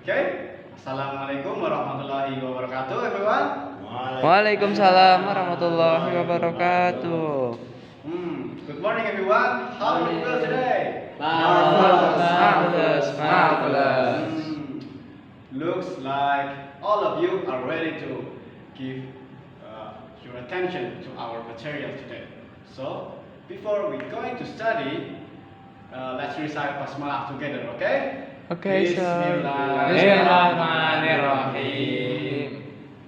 Okay? Assalamualaikum warahmatullahi wabarakatuh, everyone. Waalaikumsalam warahmatullahi wabarakatuh. Good morning, everyone. How do you feel today? Marvelous. Looks like all of you are ready to give your attention to our material today. So, before we going to study, let's recite basmalah together, okay? Okay, sir. Bismillahirrahmanirrahim.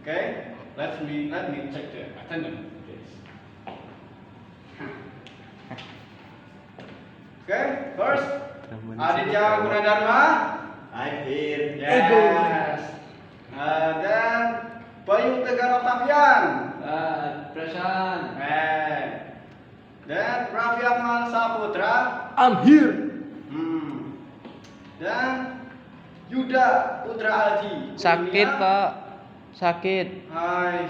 Okay, let me check the attendance, please. Okay, first, Aditya Gunadarma. I'm here. Yes. Then Bayu Tegar Octavian. Present. Then Raffi Ahmad Saputra. I'm here. Dan Yuda Putra Aji. Sakit, Pak. Sakit. Hai.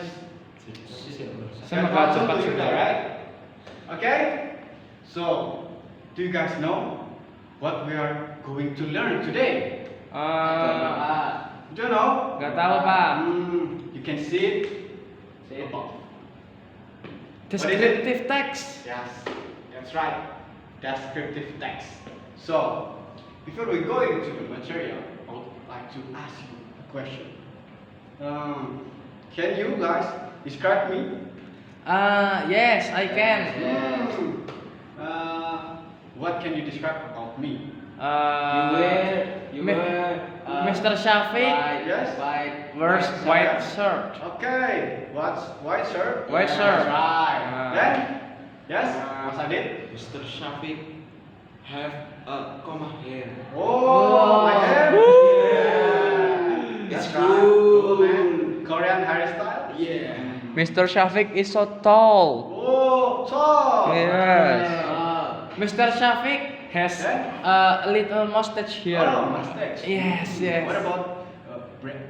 Semoga cepat sudah. Right? Okay. So, do you guys know what we are going to learn today? Do you know? Nggak tahu, Pak. You can see it. Above. Descriptive text. Yes, that's right. Descriptive text. So, before we go into the material, I would like to ask you a question. Can you guys describe me? Yes, I can. What can you describe about me? Mr. Shafiq Yes. wears white shirt. Okay. What's white shirt? White shirt. That's right. Then, yes, Mas Adit. Mr. Shafiq have a comma hair. Oh, my hair. It's That's cool. right. Cool, man. Korean hairstyle. Yeah. Mr. Shafiq is so tall. Oh, tall. Yes. Mr. Shafiq has Then? a little mustache here. Oh, mustache. Yes. What about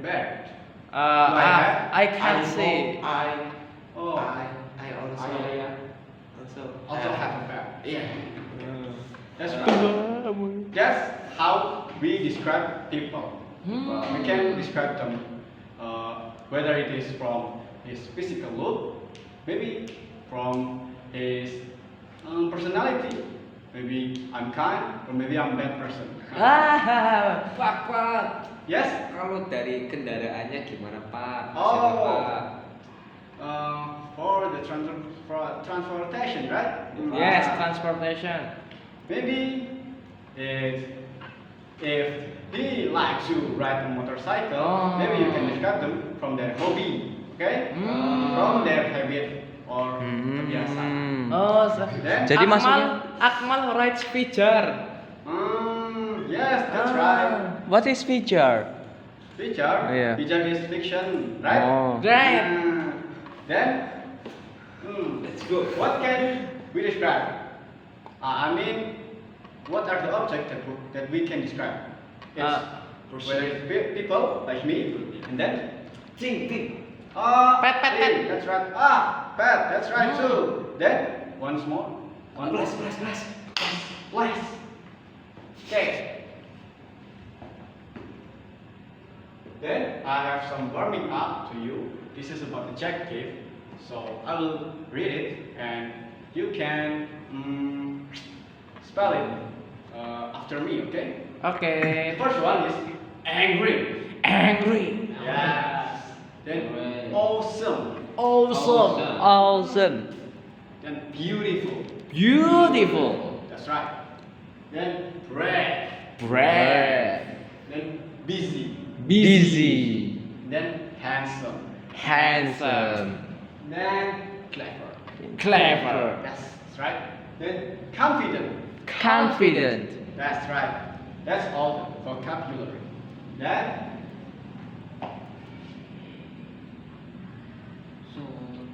beard? I can't see. Oh, I also also have a beard. Yeah. That's right. That's how we describe people. We can describe them whether it is from his physical look, maybe from his personality. Maybe I'm kind, or maybe I'm a bad person. Pak, Yes. kalau dari kendaraannya gimana Pak? Oh. Pak? For the transportation, right? Yes, transportation. Maybe if he likes to ride a motorcycle, Oh. maybe you can describe them from their hobby, okay? From their habit or kebiasaan. Oh, Then, jadi Akmal- maksudnya Akmal rides feature. Yes, that's right. What is feature? Feature, Yeah. feature is fiction, right? Oh. Right. Then, that's good. What can we describe? I mean, what are the objects that we can describe? It's whether it's people like me, and then Ting. Pet. That's right. Pet. That's right too. Then once more. One more. Plus. Okay. Then I have some warming up to you. This is about the adjective. So I will read it and you can spell it after me, okay? Okay. The first one is angry. Yes. Then awesome. Awesome. Then beautiful. That's right. Then bread. Then busy. Then handsome. Then clever. That's right. Then confident. That's right. That's all the vocabulary. Then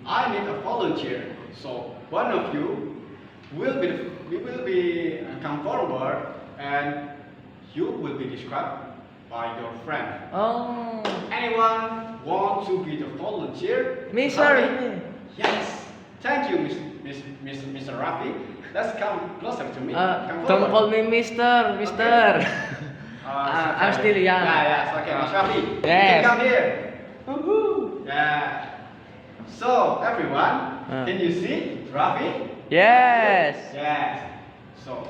I need a volunteer. So one of you will come forward and you will be described by your friend. Oh, Anyone want to be the volunteer? me sir. Rafi? Yes. Thank you, Mr. Rafi. Let's come closer to me. Come Don't forward. call me Mister. I'm still young. Yeah, okay, Mas Raffi. You Yes. can come here. Yeah. So, everyone, can you see Raffi? Yes. Yes. So,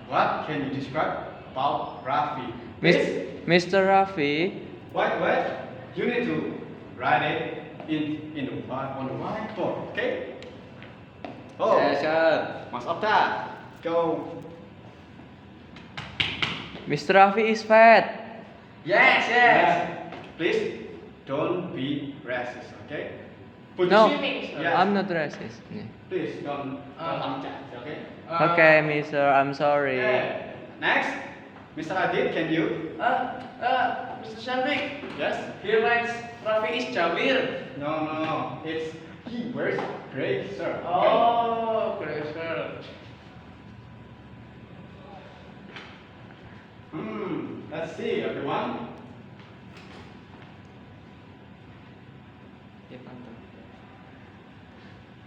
what can you describe about Raffi? Mr. Raffi. Wait. You need to write it in on the whiteboard, okay? Oh, Yes, sir. Mas Opta, go. Mr. Raffi is fat. Yes, Please don't be racist, okay? No, Yes. I'm not racist. Please don't okay? Okay, Mister, I'm sorry. Okay. Next, Mr. Adit, can you? Mr. Shafiq, Yes. he writes Raffi is Jawir. No. It's he wears gray shirt. Okay? Oh, great, sir. Let's see, everyone.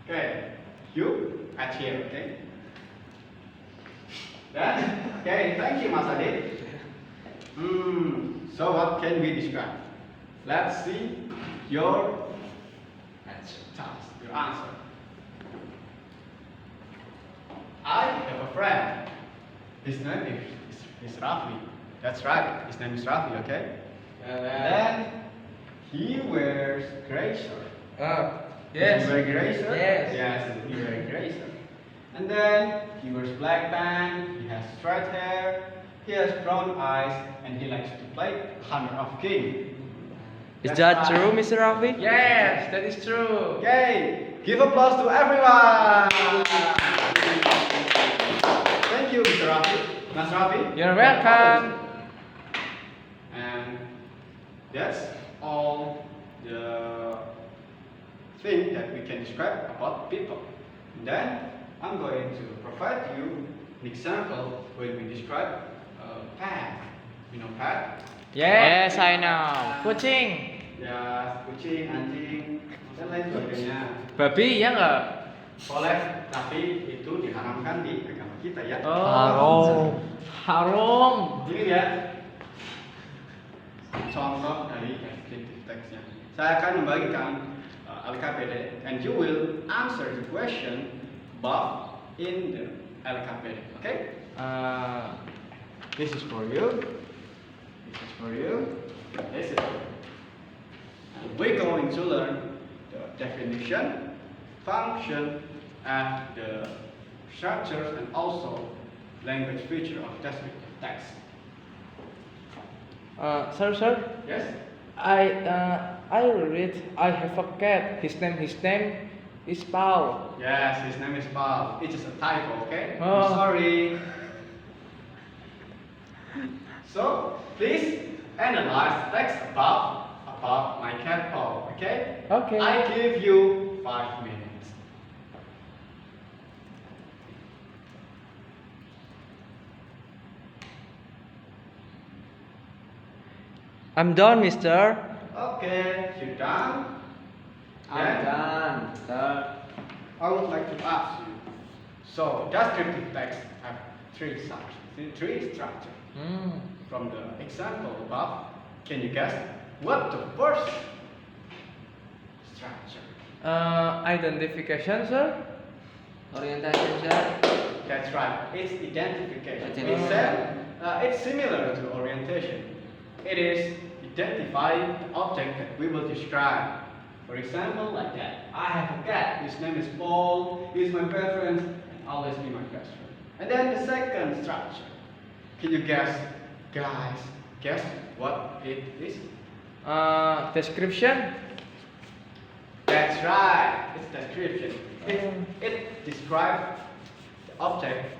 Okay, you at here, okay? Then, okay, thank you, Mas Adit. So what can we describe? Let's see your task, your answer. I have a friend. His name is Raffi. That's right, his name is Raffi, okay? Then he wears gray shirt. Yes. He wears gray shirt? Yes. Yes, he wears gray shirt. And then he wears black pants, he has straight hair, he has brown eyes, and he likes to play Honor of King. Is That's that right. true, Mr. Raffi? Yes, that is true. Okay, give applause to everyone! Thank you, Mr. Raffi. Mas Raffi. You're welcome. And that's all the thing that we can describe about people. Then I'm going to provide you an example when we describe pet. You know pet? Yes, I know. Kucing. Ya, kucing, anjing, dan lain sebagainya. Babi ya nggak? Boleh, tapi itu diharamkan di agama kita ya. Haram. Haram. Ini ya contoh dari descriptive text-nya. Saya akan membagikan LKPD and you will answer the question above in the LKPD. Okay? This is for you. This is for you. This is for you. And we're going to learn the definition, function, and the structures and also language feature of descriptive text. Sir. Yes? I read. I have a cat. His name is Paul. Yes, his name is Paul. It's just a typo, okay? Oh. I'm sorry. So, please analyze text about my cat Paul, okay? Okay. I give you 5 minutes. I'm done, Mister. Okay, you done? I'm Then done, sir. I would like to ask you. So, descriptive text have three structures. From the example above, can you guess what the first structure? Identification, sir. Orientation, sir. That's right. It's identification. Identification. It said it's similar to orientation. It is identifying the object that we will describe. For example, like that. I have a cat. His name is Paul. He's my best friend and always be my best friend. And then the second structure. Can you guess, guys? Guess what it is? Description. That's right. It's description. It describes the object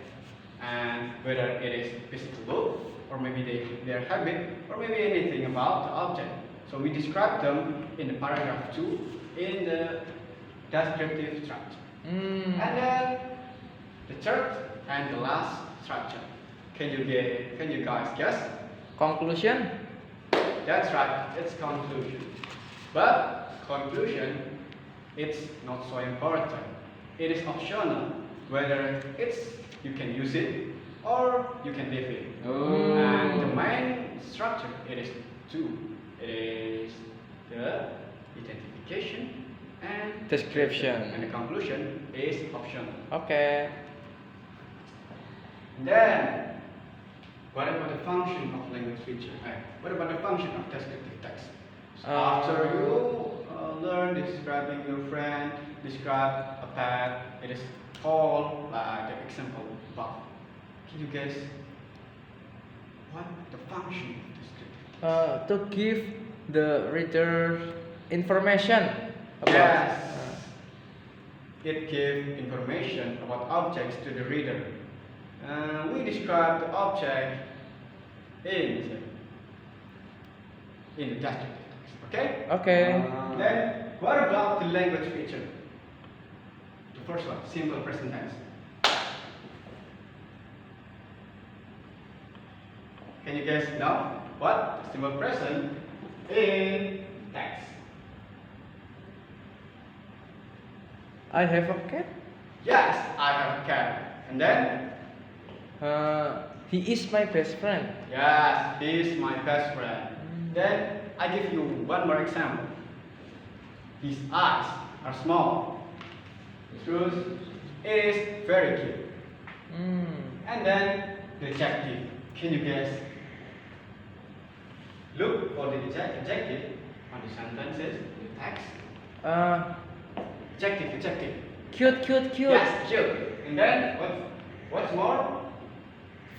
and whether it is physical look or maybe their habit or maybe anything about the object. So we describe them in the paragraph 2 in the descriptive structure. And then the third and the last structure. Can you guys guess? Conclusion. That's right, it's conclusion. But conclusion, it's not so important. It is optional whether you can use it or you can leave it. Oh. And the main structure it is two. It is the identification and Description. and the conclusion is optional. Okay. Then, what about the function of language feature? What about the function of descriptive text? So after you learn describing your friend, describe a pet, it is all like the example above. Can you guess what the function of descriptive? To give the reader information about. Yes. It gives information about objects to the reader. We describe the object in the descriptive text. Okay? Okay. Then, what about the language feature? The first one, simple present tense. Can you guess now what simple present in text? I have a cat. Yes, I have a cat. And then, He is my best friend. yes, he is my best friend. Then I give you one more example. His eyes are small. His shoes is very cute. And then the adjective. Can you guess? Look for the adjective on the sentences in the text. Adjective. Cute, cute, cute. Yes, cute. And then what's more?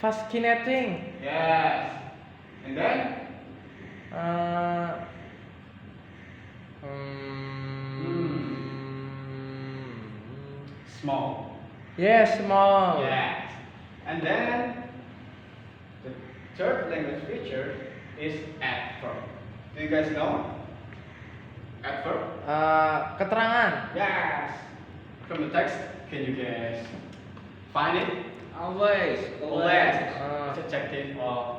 Fascinating. Yes. And then small. Yes, small. Yes. And then the third language feature is adverb. Do you guys know? Adverb? Keterangan. Yes. From the text, can you guess? Find it? Always. Always. It's adjective of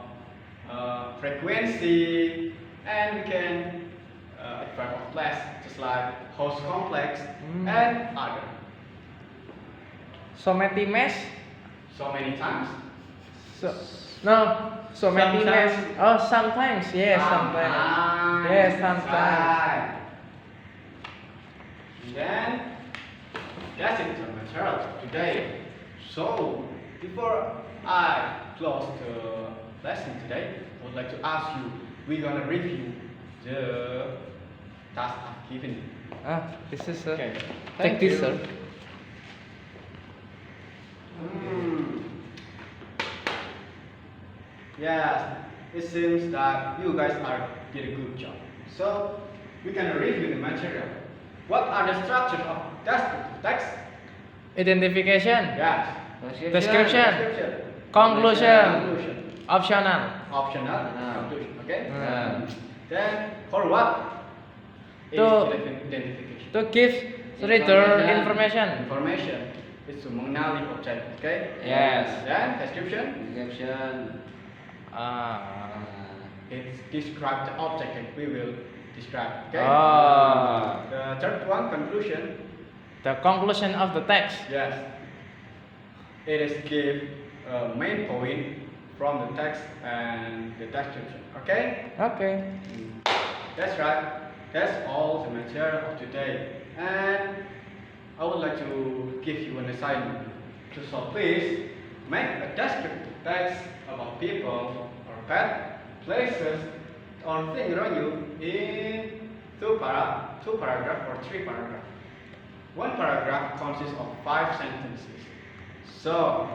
frequency, and we can adverb of less, just like host complex and other. So many mess. So many times. So many mess. Sometimes. Oh, sometimes. Yes, sometimes. Yes, sometimes. Right. And then that's it for material today. So before I close the lesson today, I would like to ask you, we're gonna review the task I've given you. This is Okay. Thank you, sir. Yes, it seems that you guys did a good job. So we can review the material. What are the structures of descriptive text? Identification. Yes. Description. Conclusion. Optional. Optional. Conclusion. Okay. Then for what? To- Identification. To give the reader information. Information is to mengenali objek. Okay. Yes. Then description. Description. It describes the object that we will describe. Okay. The third one, conclusion. The conclusion of the text. Yes. It is give a main point from the text and the description. Okay. Okay. That's right. That's all the material of today. And I would like to give you an assignment. So please make a descriptive text about people or pet, places, or things around you in two paragraphs or three paragraphs. One paragraph consists of 5 sentences. So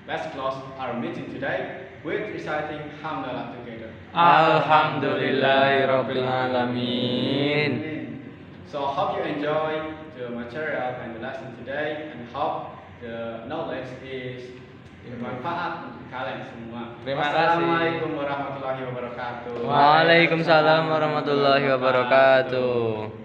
let's close our meeting today with reciting Hamdalah together. Alhamdulillahirabbil alamin. So hope you enjoy the material and the lesson today, and hope the knowledge is bermanfaat untuk kalian semua. Terima kasih. Wassalamualaikum warahmatullahi wabarakatuh. Waalaikumsalam warahmatullahi wabarakatuh.